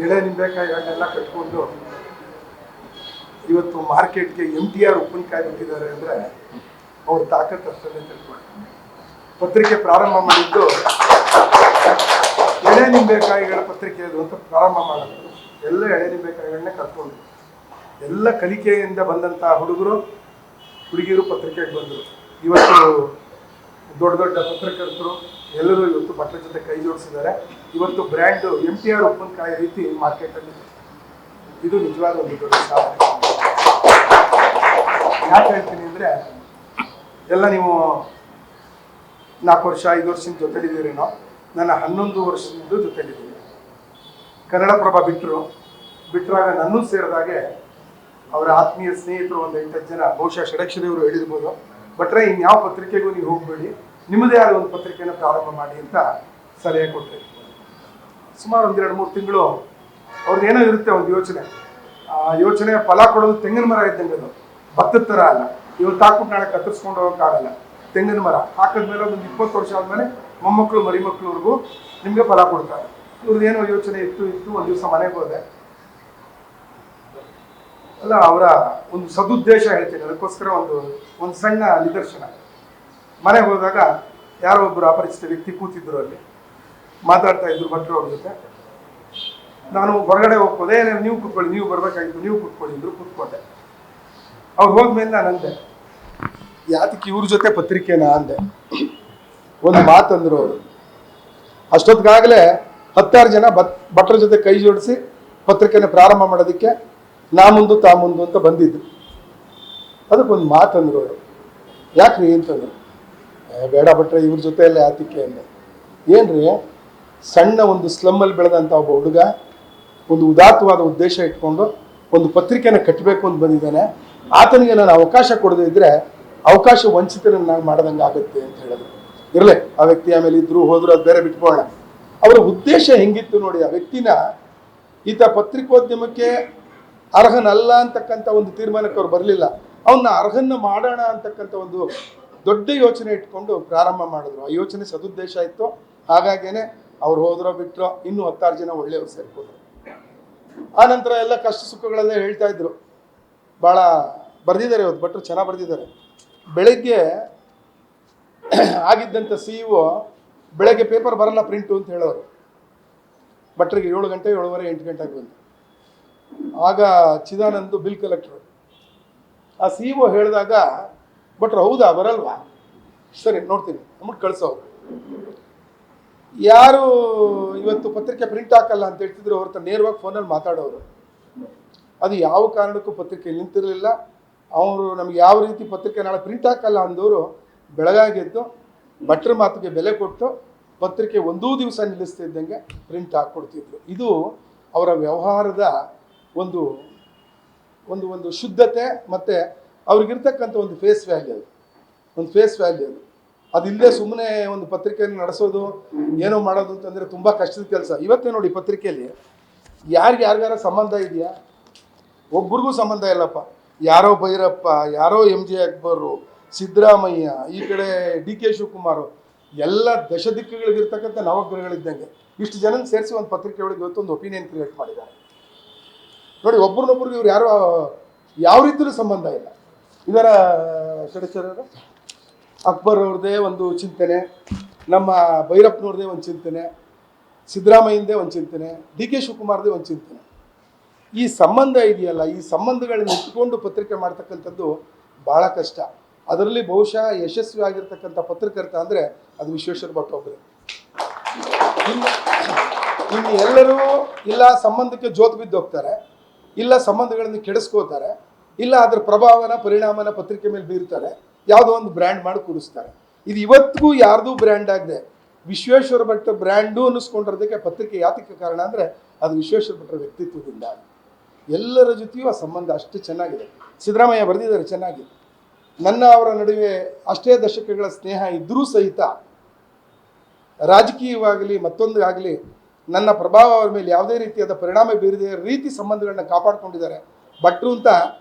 ಎಳೆ ನಿಂಬೆಕಾಯಿಗಳನ್ನೆಲ್ಲ ಕಟ್ಕೊಂಡು ಇವತ್ತು ಮಾರ್ಕೆಟ್ಗೆ MTR ಉಪ್ಪಿನಕಾಯಿ ಬಿಟ್ಟಿದ್ದಾರೆ ಅಂದರೆ ಅವ್ರ ತಾಕತ್ತು ಅಷ್ಟಲ್ಲೇ ತಿಳ್ಕೊಂಡು ಪತ್ರಿಕೆ ಪ್ರಾರಂಭ ಮಾಡಿದ್ದು ಎಳೆ ನಿಂಬೆಕಾಯಿಗಳ ಪತ್ರಿಕೆ ಅದು ಅಂತ ಪ್ರಾರಂಭ ಮಾಡೋದು. ಎಲ್ಲ ಎಳೆ ನಿಂಬೆಕಾಯಿಗಳನ್ನೇ ಕಟ್ಕೊಂಡು ಎಲ್ಲ ಕಲಿಕೆಯಿಂದ ಬಂದಂಥ ಹುಡುಗಿಯರು ಪತ್ರಿಕೆಗೆ ಬಂದರು. ಇವತ್ತು ದೊಡ್ಡ ದೊಡ್ಡ ಪತ್ರಕರ್ತರು ಎಲ್ಲರೂ ಇವತ್ತು ಬಟ್ಟೆ ಜೊತೆ ಕೈ ಜೋಡಿಸಿದ್ದಾರೆ. ಇವತ್ತು ಬ್ರ್ಯಾಂಡು MTR ಉಪ್ಪಿನಕಾಯಿ ರೀತಿ ಮಾರ್ಕೆಟಲ್ಲಿ ಇದು ನಿಜವಾದ ಒಂದು ದೊಡ್ಡ ಸಾಧನೆ. ಯಾಕೆ ಹೇಳ್ತೀನಿ ಅಂದರೆ ಎಲ್ಲ ನೀವು 4 ವರ್ಷ 5 ವರ್ಷದ ಜೊತೆಲಿದ್ದೀರೇನೋ, ನಾನು 11 ವರ್ಷದ ಜೊತೆಲಿದ್ದೀನಿ. ಕನ್ನಡಪ್ರಭ ಬಿಟ್ಟರಾಗ ನನ್ನೂ ಸೇರಿದಾಗೆ ಅವರ ಆತ್ಮೀಯ ಸ್ನೇಹಿತರು ಒಂದು 8-10 ಜನ, ಬಹುಶಃ ಷಡಕ್ಷರಿಯವರು ಹೇಳಿರ್ಬೋದು, ಬಟ್ರೆ ಇನ್ಯಾವ ಪತ್ರಿಕೆಗೂ ನೀವು ಹೋಗಬೇಡಿ, ನಿಮ್ಮದೇ ಆದ ಒಂದು ಪತ್ರಿಕೆನ ಪ್ರಾರಂಭ ಮಾಡಿ ಅಂತ ಸಲಹೆ ಕೊಟ್ಟರೆ ಸುಮಾರು 1-2-3 ತಿಂಗಳು ಅವ್ರದ್ದು ಏನೋ ಇರುತ್ತೆ ಒಂದು ಯೋಚನೆ. ಆ ಯೋಚನೆ ಫಲ ಕೊಡೋದು ತೆಂಗಿನ ಮರ ಇದ್ದಂಗೆ, ಅದು ಭತ್ತದ ಥರ ಅಲ್ಲ. ಇವತ್ತು ಹಾಕ್ಬಿಟ್ಟು ನಾಳೆ ಕತ್ತರಿಸ್ಕೊಂಡು ಹೋಗೋಕ್ಕಾಗಲ್ಲ. ತೆಂಗಿನ ಮರ ಹಾಕಿದ್ಮೇಲೆ ಒಂದು 20 ವರ್ಷ ಆದಮೇಲೆ ಮೊಮ್ಮಕ್ಕಳು ಮರಿಮಕ್ಳವ್ರಿಗೂ ನಿಮಗೆ ಫಲ ಕೊಡ್ತಾರೆ. ಇವ್ರದ್ದೇನೋ ಯೋಚನೆ ಇತ್ತು. ಒಂದು ದಿವಸ ಮನೆಗೆ ಹೋದೆ, ಅಲ್ಲ ಅವರ ಒಂದು ಸದುದ್ದೇಶ ಹೇಳ್ತೀನಿ, ಅದಕ್ಕೋಸ್ಕರ ಒಂದು ಸಣ್ಣ ನಿದರ್ಶನ. ಮನೆಗೆ ಹೋದಾಗ ಯಾರೋ ಒಬ್ಬರು ಅಪರಿಚಿತ ವ್ಯಕ್ತಿ ಕೂತಿದ್ರು, ಅಲ್ಲಿ ಮಾತಾಡ್ತಾ ಇದ್ರು ಭಟ್ರು ಅವ್ರ ಜೊತೆ. ನಾನು ಹೊರಗಡೆ ಹೋಗ್ಬೋದೆ, ನೀವು ಕೂತ್ಕೊಳ್ಳಿ, ನೀವು ಬರ್ಬೇಕಾಗಿತ್ತು, ನೀವು ಕೂತ್ಕೊಳ್ಳಿ ಇದ್ರು, ಕೂತ್ಕೊಂಡೆ. ಅವ್ರು ಹೋದ್ಮೇಲೆ ನಾನು ಅಂದೆ, ಯಾತಕ್ಕೆ ಇವ್ರ ಜೊತೆ ಪತ್ರಿಕೆನಾ ಅಂದೆ. ಒಂದು ಮಾತಂದ್ರು ಅವರು. ಅಷ್ಟೊತ್ತಿಗಾಗಲೇ 10 ಜನ ಭಟ್ರ ಜೊತೆ ಕೈ ಜೋಡಿಸಿ ಪತ್ರಿಕೆನ ಪ್ರಾರಂಭ ಮಾಡೋದಕ್ಕೆ ನಾ ಮುಂದು ತಾ ಮುಂದು ಅಂತ ಬಂದಿದ್ರು. ಅದಕ್ಕೊಂದು ಮಾತಂದ್ರು ಅವರು. ಯಾಕ್ರಿ ಅಂತಂದ್ರು. ಬೇಡ ಭಟ್ರೆ, ಇವ್ರ ಜೊತೆಯಲ್ಲೇ ಯಾತಕ್ಕೆ ಅಂದೆ. ಏನ್ರಿ, ಸಣ್ಣ ಒಂದು ಸ್ಲಮ್ಮಲ್ಲಿ ಬೆಳೆದಂಥ ಒಬ್ಬ ಹುಡುಗ ಒಂದು ಉದಾತ್ತವಾದ ಉದ್ದೇಶ ಇಟ್ಕೊಂಡು ಒಂದು ಪತ್ರಿಕೆನ ಕಟ್ಟಬೇಕು ಅಂತ ಬಂದಿದ್ದಾನೆ. ಆತನಿಗೆ ನಾನು ಅವಕಾಶ ಕೊಡದೇ ಇದ್ರೆ ಅವಕಾಶ ವಂಚಿತರನ್ನಾಗಿ ಮಾಡ್ದಂಗೆ ಆಗುತ್ತೆ ಅಂತ ಹೇಳಿದ್ರು. ಇರಲಿ, ಆ ವ್ಯಕ್ತಿ ಆಮೇಲೆ ಇದ್ರು ಹೋದ್ರು, ಅದು ಬೇರೆ ಬಿಟ್ಕೊಳ್ಳೋಣ. ಅವರ ಉದ್ದೇಶ ಹೆಂಗಿತ್ತು ನೋಡಿ. ಆ ವ್ಯಕ್ತಿನ ಈತ ಪತ್ರಿಕೋದ್ಯಮಕ್ಕೆ ಅರ್ಹನಲ್ಲ ಅಂತಕ್ಕಂಥ ಒಂದು ತೀರ್ಮಾನಕ್ಕೆ ಅವ್ರು ಬರಲಿಲ್ಲ. ಅವನ್ನ ಅರ್ಹನ್ನ ಮಾಡೋಣ ಅಂತಕ್ಕಂಥ ಒಂದು ದೊಡ್ಡ ಯೋಚನೆ ಇಟ್ಕೊಂಡು ಪ್ರಾರಂಭ ಮಾಡಿದ್ರು. ಆ ಯೋಚನೆ ಸದುದ್ದೇಶ ಇತ್ತು. ಹಾಗಾಗೇನೆ ಅವ್ರು ಹೋದ್ರೋ ಬಿಟ್ಟರೋ ಇನ್ನೂ 10 ಜನ ಒಳ್ಳೆಯವ್ರು ಸೇರ್ಕೊಂಡ್ರು. ಆ ನಂತರ ಎಲ್ಲ ಕಷ್ಟ ಸುಖಗಳೆಲ್ಲ ಹೇಳ್ತಾ ಇದ್ರು. ಭಾಳ ಬರೆದಿದ್ದಾರೆ ಇವತ್ತು ಭಟ್ರು, ಚೆನ್ನಾಗಿ ಬರೆದಿದ್ದಾರೆ. ಬೆಳಗ್ಗೆ ಆಗಿದ್ದಂಥ CEO ಬೆಳಗ್ಗೆ ಪೇಪರ್ ಬರಲ್ಲ ಪ್ರಿಂಟು ಅಂತ ಹೇಳೋರು. ಭಟ್ರಿಗೆ 7 ಗಂಟೆ 7:30 8 ಗಂಟೆಗೆ ಬಂದು. ಆಗ ಚಿದಾನಂದ್ ಬಿಲ್ ಕಲೆಕ್ಟರ್. ಆ CEO ಹೇಳಿದಾಗ ಭಟ್ರು ಹೌದಾ ಬರಲ್ವಾ, ಸರಿ ನೋಡ್ತೀನಿ ಅಂದ್ಬಿಟ್ಟು ಕಳಿಸೋರು. ಯಾರು ಇವತ್ತು ಪತ್ರಿಕೆ ಪ್ರಿಂಟ್ ಹಾಕಲ್ಲ ಅಂತ ಹೇಳ್ತಿದ್ರು ಅವ್ರ ನೇರವಾಗಿ ಫೋನಲ್ಲಿ ಮಾತಾಡೋರು. ಅದು ಯಾವ ಕಾರಣಕ್ಕೂ ಪತ್ರಿಕೆ ನಿಂತಿರಲಿಲ್ಲ. ಅವರು ನಮ್ಗೆ ಯಾವ ರೀತಿ ಪತ್ರಿಕೆ ನಾಳೆ ಪ್ರಿಂಟ್ ಹಾಕಲ್ಲ ಅಂದವರು ಬೆಳಗಾಗೆದ್ದು ಭಟ್ರ ಮಾತಿಗೆ ಬೆಲೆ ಕೊಟ್ಟು ಪತ್ರಿಕೆ ಒಂದೂ ದಿವಸ ನಿಲ್ಲಿಸ್ತಿದ್ದಂಗೆ ಪ್ರಿಂಟ್ ಹಾಕ್ಕೊಡ್ತಿದ್ರು. ಇದು ಅವರ ವ್ಯವಹಾರದ ಒಂದು ಒಂದು ಒಂದು ಶುದ್ಧತೆ ಮತ್ತು ಅವ್ರಿಗಿರ್ತಕ್ಕಂಥ ಒಂದು ಫೇಸ್ ವ್ಯಾಲ್ಯೂ. ಅದು ಅದಿಲ್ಲದೆ ಸುಮ್ಮನೆ ಒಂದು ಪತ್ರಿಕೆಯನ್ನು ನಡೆಸೋದು ಏನೋ ಮಾಡೋದು ಅಂತಂದರೆ ತುಂಬ ಕಷ್ಟದ ಕೆಲಸ. ಇವತ್ತೇ ನೋಡಿ ಪತ್ರಿಕೆಯಲ್ಲಿ ಯಾರಿಗಾರ ಸಂಬಂಧ ಇದೆಯಾ? ಒಬ್ರಿಗೂ ಸಂಬಂಧ ಇಲ್ಲಪ್ಪ. ಯಾರೋ ಭೈರಪ್ಪ, ಯಾರೋ MJ ಅಕ್ಬರು, ಸಿದ್ದರಾಮಯ್ಯ, ಈ ಕಡೆ DK ಶಿವಕುಮಾರು, ಎಲ್ಲ ದಶದಿಕ್ಕುಗಳಿಗಿರ್ತಕ್ಕಂಥ ನವಗ್ರಹಗಳಿದ್ದಂಗೆ ಇಷ್ಟು ಜನ ಸೇರಿಸಿ ಒಂದು ಪತ್ರಿಕೆ ಒಳಗೆ ಇವತ್ತೊಂದು ಒಪಿನಿಯನ್ ಕ್ರಿಯೇಟ್ ಮಾಡಿದ್ದಾರೆ ನೋಡಿ. ಒಬ್ರನ್ನೊಬ್ರಿಗೆ ಇವ್ರು ಯಾರು ಯಾವ ರೀತಿಯೂ ಸಂಬಂಧ ಇಲ್ಲ. ಇದರ ಷಡಚರರು ಅಕ್ಬರ್ ಅವ್ರದ್ದೇ ಒಂದು ಚಿಂತನೆ, ನಮ್ಮ ಭೈರಪ್ಪನವ್ರದ್ದೇ ಒಂದು ಚಿಂತನೆ, ಸಿದ್ದರಾಮಯ್ಯಂದೇ ಒಂದು ಚಿಂತನೆ, DK ಶಿವಕುಮಾರ್ದೇ ಒಂದು ಚಿಂತನೆ. ಈ ಸಂಬಂಧ ಇದೆಯಲ್ಲ, ಈ ಸಂಬಂಧಗಳನ್ನ ಇಟ್ಕೊಂಡು ಪತ್ರಿಕೆ ಮಾಡ್ತಕ್ಕಂಥದ್ದು ಭಾಳ ಕಷ್ಟ. ಅದರಲ್ಲಿ ಬಹುಶಃ ಯಶಸ್ವಿ ಆಗಿರ್ತಕ್ಕಂಥ ಪತ್ರಕರ್ತ ಅಂದರೆ ಅದು ವಿಶ್ವೇಶ್ವರ ಭಟ್ ಒಬ್ಬರೇ. ಇನ್ನು ಎಲ್ಲರೂ ಇಲ್ಲ ಸಂಬಂಧಕ್ಕೆ ಜೋತು ಬಿದ್ದು ಹೋಗ್ತಾರೆ, ಇಲ್ಲ ಸಂಬಂಧಗಳನ್ನು ಕೆಡಿಸ್ಕೋತಾರೆ, ಇಲ್ಲ ಅದರ ಪರಿಣಾಮನ ಪತ್ರಿಕೆ ಮೇಲೆ ಬೀರ್ತಾರೆ, ಯಾವುದೋ ಒಂದು ಬ್ರ್ಯಾಂಡ್ ಮಾಡಿ ಕೂರಿಸ್ತಾರೆ. ಇದು ಇವತ್ತಿಗೂ ಯಾರ್ದೂ ಬ್ರ್ಯಾಂಡ್ ಆಗದೆ ವಿಶ್ವೇಶ್ವರ ಭಟ್ ಬ್ರ್ಯಾಂಡು ಅನ್ನಿಸ್ಕೊಂಡಿರೋದಕ್ಕೆ ಪತ್ರಿಕೆ ಯಾತಕ್ಕೆ ಕಾರಣ ಅಂದರೆ ಅದು ವಿಶ್ವೇಶ್ವರ ಭಟ್ರ ವ್ಯಕ್ತಿತ್ವದಿಂದ. ಎಲ್ಲರ ಜೊತೆಯೂ ಆ ಸಂಬಂಧ ಅಷ್ಟು ಚೆನ್ನಾಗಿದೆ. ಸಿದ್ದರಾಮಯ್ಯ ಬರೆದಿದ್ದಾರೆ ಚೆನ್ನಾಗಿ. ನನ್ನ ಅವರ ನಡುವೆ ಅಷ್ಟೇ ದಶಕಗಳ ಸ್ನೇಹ ಇದ್ದರೂ ಸಹಿತ ರಾಜಕೀಯವಾಗಲಿ ಮತ್ತೊಂದು ಆಗಲಿ ನನ್ನ ಪ್ರಭಾವ ಅವರ ಮೇಲೆ ಯಾವುದೇ ರೀತಿಯಾದ ಪರಿಣಾಮ ಬೀರದೆ ರೀತಿ ಸಂಬಂಧಗಳನ್ನ ಕಾಪಾಡ್ಕೊಂಡಿದ್ದಾರೆ ಭಟ್ರು ಅಂತ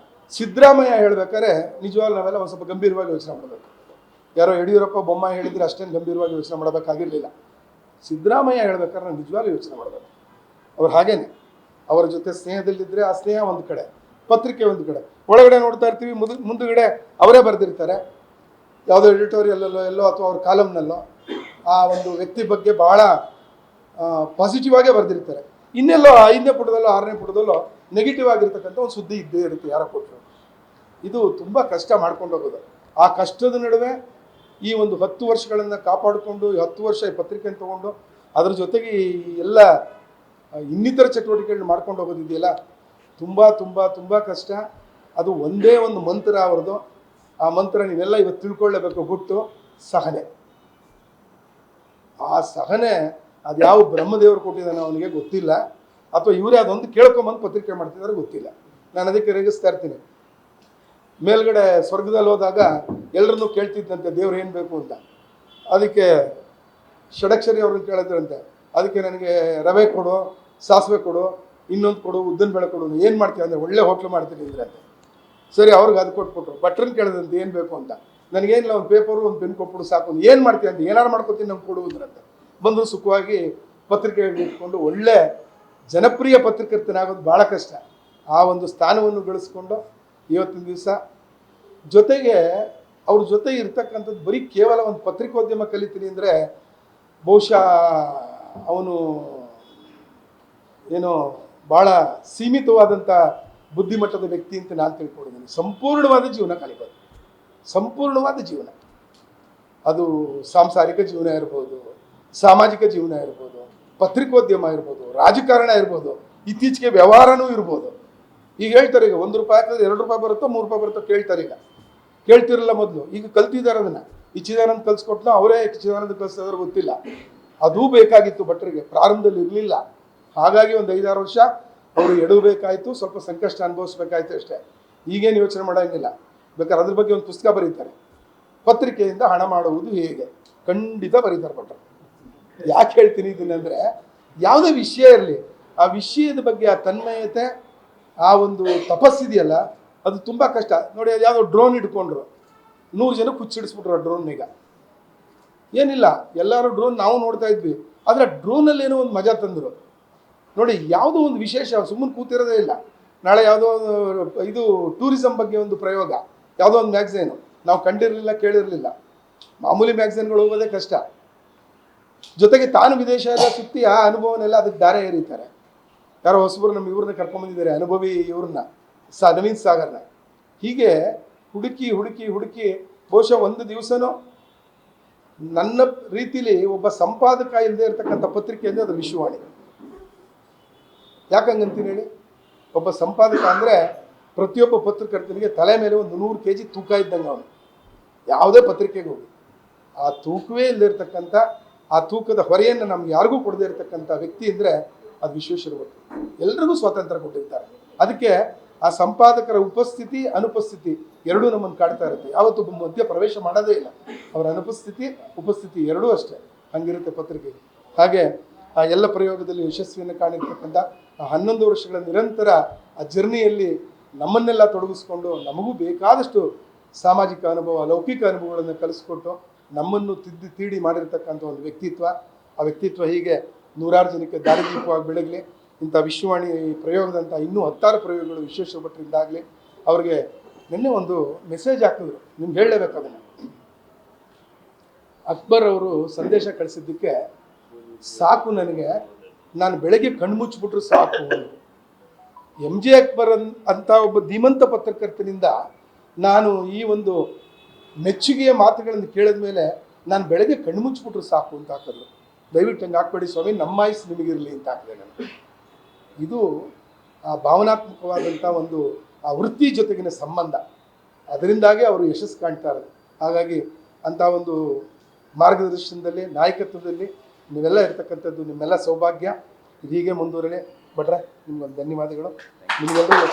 ಸಿದ್ದರಾಮಯ್ಯ ಹೇಳ್ಬೇಕಾದ್ರೆ ನಿಜವಾಗ್ಲೂ ನಾವೆಲ್ಲ ಒಂದು ಸ್ವಲ್ಪ ಗಂಭೀರವಾಗಿ ಯೋಚನೆ ಮಾಡಬೇಕು. ಯಾರೋ ಯಡಿಯೂರಪ್ಪ ಬೊಮ್ಮಾಯಿ ಹೇಳಿದರೆ ಅಷ್ಟೇನು ಗಂಭೀರವಾಗಿ ಯೋಚನೆ ಮಾಡಬೇಕಾಗಿರಲಿಲ್ಲ. ಸಿದ್ದರಾಮಯ್ಯ ಹೇಳ್ಬೇಕಾದ್ರೆ ನಾವು ನಿಜವಾಗ್ಲೂ ಯೋಚನೆ ಮಾಡಬೇಕು. ಅವ್ರು ಹಾಗೇನೆ ಅವರ ಜೊತೆ ಸ್ನೇಹದಲ್ಲಿದ್ದರೆ ಆ ಸ್ನೇಹ ಒಂದು ಕಡೆ, ಪತ್ರಿಕೆ ಒಂದು ಕಡೆ, ಒಳಗಡೆ ನೋಡ್ತಾ ಇರ್ತೀವಿ ಮುಂದುಗಡೆ ಅವರೇ ಬರೆದಿರ್ತಾರೆ ಯಾವುದೋ ಎಡಿಟೋರಿಯಲ್ಲೋ ಎಲ್ಲೋ ಅಥವಾ ಅವ್ರ ಕಾಲಮ್ನಲ್ಲೋ ಆ ಒಂದು ವ್ಯಕ್ತಿ ಬಗ್ಗೆ ಭಾಳ ಪಾಸಿಟಿವ್ ಆಗೇ ಬರೆದಿರ್ತಾರೆ. ಇನ್ನೆಲ್ಲೋ 5ನೇ ಪುಟದಲ್ಲೋ 6ನೇ ಪುಟದಲ್ಲೋ ನೆಗೆಟಿವ್ ಆಗಿರ್ತಕ್ಕಂಥ ಒಂದು ಸುದ್ದಿ ಇದ್ದೇ ಇರುತ್ತೆ ಯಾರೋ ಕೊಟ್ಟರು. ಇದು ತುಂಬ ಕಷ್ಟ ಮಾಡ್ಕೊಂಡು ಹೋಗೋದು. ಆ ಕಷ್ಟದ ನಡುವೆ ಈ ಒಂದು 10 ವರ್ಷಗಳನ್ನು ಕಾಪಾಡಿಕೊಂಡು 10 ವರ್ಷ ಈ ಪತ್ರಿಕೆಯನ್ನು ತೊಗೊಂಡು ಅದ್ರ ಜೊತೆಗೆ ಎಲ್ಲ ಇನ್ನಿತರ ಚಟುವಟಿಕೆಗಳನ್ನ ಮಾಡ್ಕೊಂಡು ಹೋಗೋದಿದೆಯಲ್ಲ, ತುಂಬ ತುಂಬ ತುಂಬ ಕಷ್ಟ. ಅದು ಒಂದೇ ಒಂದು ಮಂತ್ರ ಅವ್ರದ್ದು. ಆ ಮಂತ್ರ ನೀವೆಲ್ಲ ಇವತ್ತು ತಿಳ್ಕೊಳ್ಳೇಬೇಕು, ಗುಟ್ಟು ಸಹನೆ. ಆ ಸಹನೆ ಅದು ಯಾವ ಬ್ರಹ್ಮದೇವರು ಕೊಟ್ಟಿದ್ದಾನೆ ಅವನಿಗೆ ಗೊತ್ತಿಲ್ಲ, ಅಥವಾ ಇವರೇ ಅದೊಂದು ಕೇಳ್ಕೊಂಬಂದು ಪತ್ರಿಕೆ ಮಾಡ್ತಿದ್ದಾರೆ ಗೊತ್ತಿಲ್ಲ. ನಾನು ಅದಕ್ಕೆ ರೇಗಿಸ್ತಾ ಇರ್ತೀನಿ. ಮೇಲ್ಗಡೆ ಸ್ವರ್ಗದಲ್ಲಿ ಹೋದಾಗ ಎಲ್ಲರನ್ನೂ ಕೇಳ್ತಿದ್ದಂತೆ ದೇವ್ರು ಏನು ಬೇಕು ಅಂತ. ಅದಕ್ಕೆ ಷಡಕ್ಷರಿ ಅವ್ರನ್ನ ಕೇಳಿದ್ರಂತೆ, ಅದಕ್ಕೆ ನನಗೆ ರವೆ ಕೊಡು, ಸಾಸಿವೆ ಕೊಡು, ಇನ್ನೊಂದು ಕೊಡು, ಉದ್ದಿನ ಬೇಳೆ ಕೊಡು, ಏನು ಮಾಡ್ತೀವಿ ಅಂದರೆ ಒಳ್ಳೆ ಹೋಟ್ಲು ಮಾಡ್ತೀನಿ ಅಂದ್ರಂತೆ. ಸರಿ, ಅವ್ರಿಗೆ ಅದು ಕೊಟ್ಬಿಟ್ರು. ಭಟ್ರನ್ನ ಕೇಳಿದಂತೆ ಏನು ಬೇಕು ಅಂತ. ನನಗೇನಿಲ್ಲ, ಒಂದು ಪೇಪರು ಒಂದು ಪೆನ್ ಕೊಟ್ಬಿಡು ಸಾಕು, ಏನು ಮಾಡ್ತೀವಿ ಅಂತ, ಏನಾರು ಮಾಡ್ಕೊತೀನಿ ನಮ್ಗೆ ಕೊಡುವುದ್ರಂತೆ. ಬಂದು ಸುಖವಾಗಿ ಪತ್ರಿಕೆ ಇಟ್ಕೊಂಡು ಒಳ್ಳೆ ಜನಪ್ರಿಯ ಪತ್ರಕರ್ತನಾಗೋದು ಭಾಳ ಕಷ್ಟ. ಆ ಒಂದು ಸ್ಥಾನವನ್ನು ಗಳಿಸ್ಕೊಂಡು ಇವತ್ತಿನ ದಿವಸ ಜೊತೆಗೆ ಅವ್ರ ಜೊತೆ ಇರ್ತಕ್ಕಂಥದ್ದು ಬರೀ ಕೇವಲ ಒಂದು ಪತ್ರಿಕೋದ್ಯಮ ಕಲಿತೀನಿ ಅಂದರೆ ಬಹುಶಃ ಅವನು ಏನೋ ಭಾಳ ಸೀಮಿತವಾದಂಥ ಬುದ್ಧಿಮಟ್ಟದ ವ್ಯಕ್ತಿ ಅಂತ ನಾನು ತಿಳ್ಕೊಂಡಿದ್ದೀನಿ. ಸಂಪೂರ್ಣವಾದ ಜೀವನ ಕಲಿಬೋದು, ಸಂಪೂರ್ಣವಾದ ಜೀವನ. ಅದು ಸಾಂಸಾರಿಕ ಜೀವನ ಇರ್ಬೋದು, ಸಾಮಾಜಿಕ ಜೀವನ ಇರ್ಬೋದು, ಪತ್ರಿಕೋದ್ಯಮ ಇರ್ಬೋದು, ರಾಜಕಾರಣ ಇರ್ಬೋದು, ಇತ್ತೀಚೆಗೆ ವ್ಯವಹಾರನೂ ಇರ್ಬೋದು. ಈಗ ಹೇಳ್ತಾರೆ, ಈಗ 1 ರೂಪಾಯಿ ಹಾಕಿದ್ರೆ 2 ರೂಪಾಯಿ ಬರುತ್ತೋ 3 ರೂಪಾಯಿ ಬರುತ್ತೋ ಕೇಳ್ತಾರೆ. ಈಗ ಕೇಳ್ತಿರಲ್ಲ, ಮೊದಲು. ಈಗ ಕಲ್ತಿದ್ದಾರೆ ಅದನ್ನು. ಈ ಚಿದಾನಂದ ಕಲಿಸ್ಕೊಟ್ನೋ ಅವರೇ ಚಿದಾನಂದ ಕಲಿಸಿದ್ರೆ ಗೊತ್ತಿಲ್ಲ. ಅದೂ ಬೇಕಾಗಿತ್ತು ಭಟ್ರಿಗೆ, ಪ್ರಾರಂಭದಲ್ಲಿ ಇರಲಿಲ್ಲ. ಹಾಗಾಗಿ ಒಂದು 5-6 ವರ್ಷ ಅವರು ಎಡಬೇಕಾಯಿತು, ಸ್ವಲ್ಪ ಸಂಕಷ್ಟ ಅನುಭವಿಸ್ಬೇಕಾಯ್ತು ಅಷ್ಟೇ. ಈಗೇನು ಯೋಚನೆ ಮಾಡೋಂಗಿಲ್ಲ. ಬೇಕಾದ್ರೆ ಅದ್ರ ಬಗ್ಗೆ ಒಂದು ಪುಸ್ತಕ ಬರೀತಾರೆ, ಪತ್ರಿಕೆಯಿಂದ ಹಣ ಮಾಡುವುದು ಹೇಗೆ, ಖಂಡಿತ ಬರೀತಾರೆ ಭಟ್ರು. ಯಾಕೆ ಹೇಳ್ತೀನಿ ಇದನ್ನಂದರೆ, ಯಾವುದೇ ವಿಷಯ ಇರಲಿ, ಆ ವಿಷಯದ ಬಗ್ಗೆ ಆ ತನ್ಮಯತೆ, ಆ ಒಂದು ತಪಸ್ಸಿದೆಯಲ್ಲ, ಅದು ತುಂಬ ಕಷ್ಟ. ನೋಡಿ, ಅದು ಯಾವುದೋ ಡ್ರೋನ್ ಇಟ್ಕೊಂಡ್ರು, 100 ಜನಕ್ಕೆ ಹುಚ್ಚಿಡಿಸ್ಬಿಟ್ರು ಆ ಡ್ರೋನ್ನಿಗ. ಏನಿಲ್ಲ, ಎಲ್ಲರೂ ಡ್ರೋನ್ ನಾವು ನೋಡ್ತಾ ಇದ್ವಿ, ಆದರೆ ಡ್ರೋನಲ್ಲಿ ಏನೋ ಒಂದು ಮಜಾ ತಂದರು ನೋಡಿ. ಯಾವುದೋ ಒಂದು ವಿಶೇಷ, ಸುಮ್ಮನೆ ಕೂತಿರೋದೇ ಇಲ್ಲ. ನಾಳೆ ಯಾವುದೋ ಇದು ಟೂರಿಸಂ ಬಗ್ಗೆ ಒಂದು ಪ್ರಯೋಗ, ಯಾವುದೋ ಒಂದು ಮ್ಯಾಗ್ಝೀನು ನಾವು ಕಂಡಿರಲಿಲ್ಲ, ಕೇಳಿರಲಿಲ್ಲ. ಮಾಮೂಲಿ ಮ್ಯಾಗ್ಝೀನ್ಗಳು ಹೋಗೋದೇ ಕಷ್ಟ. ಜೊತೆಗೆ ತಾನು ವಿದೇಶ ಎಲ್ಲ ಸುತ್ತಿ ಆ ಅನುಭವನೆಲ್ಲ ಅದಕ್ಕೆ ದಾರೆ ಎರೀತಾರೆ. ಯಾರೋ ಹೊಸಬರು ನಮ್ಮ ಇವ್ರನ್ನ ಕರ್ಕೊಂಬಂದಿದ್ದಾರೆ, ಅನುಭವಿ ಇವ್ರನ್ನ, ನವೀನ್ ಸಾಗರ್ನ. ಹೀಗೆ ಹುಡುಕಿ ಹುಡುಕಿ ಹುಡುಕಿ ಬಹುಶಃ ಒಂದು ದಿವಸನೂ ನನ್ನ ರೀತಿಲಿ ಒಬ್ಬ ಸಂಪಾದಕ ಇಲ್ಲದೆ ಇರತಕ್ಕಂಥ ಪತ್ರಿಕೆ ಅಂದರೆ ಅದು ವಿಶ್ವವಾಣಿ. ಯಾಕಂಗಂತೀನಿ ಹೇಳಿ? ಒಬ್ಬ ಸಂಪಾದಕ ಅಂದರೆ ಪ್ರತಿಯೊಬ್ಬ ಪತ್ರಕರ್ತನಿಗೆ ತಲೆ ಮೇಲೆ ಒಂದು 100 kg ತೂಕ ಇದ್ದಂಗೆ ಅವನು. ಯಾವುದೇ ಪತ್ರಿಕೆಗೆ ಹೋಗಿ ಆ ತೂಕವೇ ಇಲ್ಲದಿರ್ತಕ್ಕಂಥ, ಆ ತೂಕದ ಹೊರೆಯನ್ನು ನಮ್ಗೆ ಯಾರಿಗೂ ಕೊಡದೇ ಇರತಕ್ಕಂಥ ವ್ಯಕ್ತಿ ಅಂದರೆ ಅದು ವಿಶ್ವೇಶ್ವರ ಭಟ್ರು. ಎಲ್ರಿಗೂ ಸ್ವಾತಂತ್ರ್ಯ ಕೊಟ್ಟಿರ್ತಾರೆ. ಅದಕ್ಕೆ ಆ ಸಂಪಾದಕರ ಉಪಸ್ಥಿತಿ ಅನುಪಸ್ಥಿತಿ ಎರಡೂ ನಮ್ಮನ್ನು ಕಾಡ್ತಾ ಇರುತ್ತೆ. ಯಾವತ್ತೂ ಮಧ್ಯ ಪ್ರವೇಶ ಮಾಡೋದೇ ಇಲ್ಲ. ಅವರ ಅನುಪಸ್ಥಿತಿ ಉಪಸ್ಥಿತಿ ಎರಡೂ ಅಷ್ಟೇ, ಹಂಗಿರುತ್ತೆ ಪತ್ರಿಕೆಗೆ. ಹಾಗೆ ಆ ಎಲ್ಲ ಪ್ರಯೋಗದಲ್ಲಿ ಯಶಸ್ವಿಯನ್ನು ಕಾಣಿರ್ತಕ್ಕಂಥ ಆ 11 ವರ್ಷಗಳ ನಿರಂತರ ಆ ಜರ್ನಿಯಲ್ಲಿ ನಮ್ಮನ್ನೆಲ್ಲ ತೊಡಗಿಸ್ಕೊಂಡು ನಮಗೂ ಬೇಕಾದಷ್ಟು ಸಾಮಾಜಿಕ ಅನುಭವ, ಲೌಕಿಕ ಅನುಭವಗಳನ್ನು ಕಲಿಸ್ಕೊಟ್ಟು ನಮ್ಮನ್ನು ತೀಡಿ ಮಾಡಿರ್ತಕ್ಕಂಥ ಒಂದು ವ್ಯಕ್ತಿತ್ವ. ಆ ವ್ಯಕ್ತಿತ್ವ ಹೀಗೆ 100 ಜನಕ್ಕೆ ದಾರಿದೀಪವಾಗಿ ಬೆಳಗಲಿ. ಇಂಥ ವಿಶ್ವವಾಣಿ ಪ್ರಯೋಗದಂಥ ಇನ್ನೂ 10 ಪ್ರಯೋಗಗಳು ವಿಶ್ವೇಶ್ವರ ಭಟ್ರಿಂದಾಗಲಿ. ಅವ್ರಿಗೆ ನಿನ್ನೆ ಒಂದು ಮೆಸೇಜ್ ಹಾಕಿದ್ರು, ನಿಮ್ಗೆ ಹೇಳಲೇಬೇಕು ಅದನ್ನು. ಅಕ್ಬರ್ ಅವರು ಸಂದೇಶ ಕಳಿಸಿದ್ದಕ್ಕೆ ಸಾಕು ನನಗೆ, ನಾನು ಬೆಳಗ್ಗೆ ಕಣ್ಮುಚ್ಚಿಬಿಟ್ರು ಸಾಕು. MJ ಅಕ್ಬರ್ ಅಂತ ಒಬ್ಬ ಧೀಮಂತ ಪತ್ರಕರ್ತನಿಂದ ನಾನು ಈ ಒಂದು ಮೆಚ್ಚುಗೆಯ ಮಾತುಗಳನ್ನು ಕೇಳಿದ ಮೇಲೆ ನಾನು ಬೆಳಗ್ಗೆ ಕಣ್ಮುಚ್ಚಿಬಿಟ್ರು ಸಾಕು ಅಂತ ಹಾಕಿದ್ರು. ದಯವಿಟ್ಟು ಹಂಗೆ ಹಾಕ್ಬೇಡಿ ಸ್ವಾಮಿ, ನಮ್ಮ ಆಯುಸ್ ನಿಮಗಿರಲಿ ಅಂತ ಹಾಕಿದೆ ನಾನು. ಇದು ಆ ಭಾವನಾತ್ಮಕವಾದಂಥ ಒಂದು ಆ ವೃತ್ತಿ ಜೊತೆಗಿನ ಸಂಬಂಧ, ಅದರಿಂದಾಗೇ ಅವರು ಯಶಸ್ಸು ಕಾಣ್ತಾ ಇರೋದು. ಹಾಗಾಗಿ ಅಂಥ ಒಂದು ಮಾರ್ಗದರ್ಶನದಲ್ಲಿ, ನಾಯಕತ್ವದಲ್ಲಿ ನೀವೆಲ್ಲ ಇರ್ತಕ್ಕಂಥದ್ದು ನಿಮ್ಮೆಲ್ಲ ಸೌಭಾಗ್ಯ. ಇದು ಹೀಗೆ ಮುಂದುವರಲಿ. ಭಟ್ರೆ, ನಿಮ್ಗೊಂದು ಧನ್ಯವಾದಗಳು. ನಿಮಗೆಲ್ಲರೂ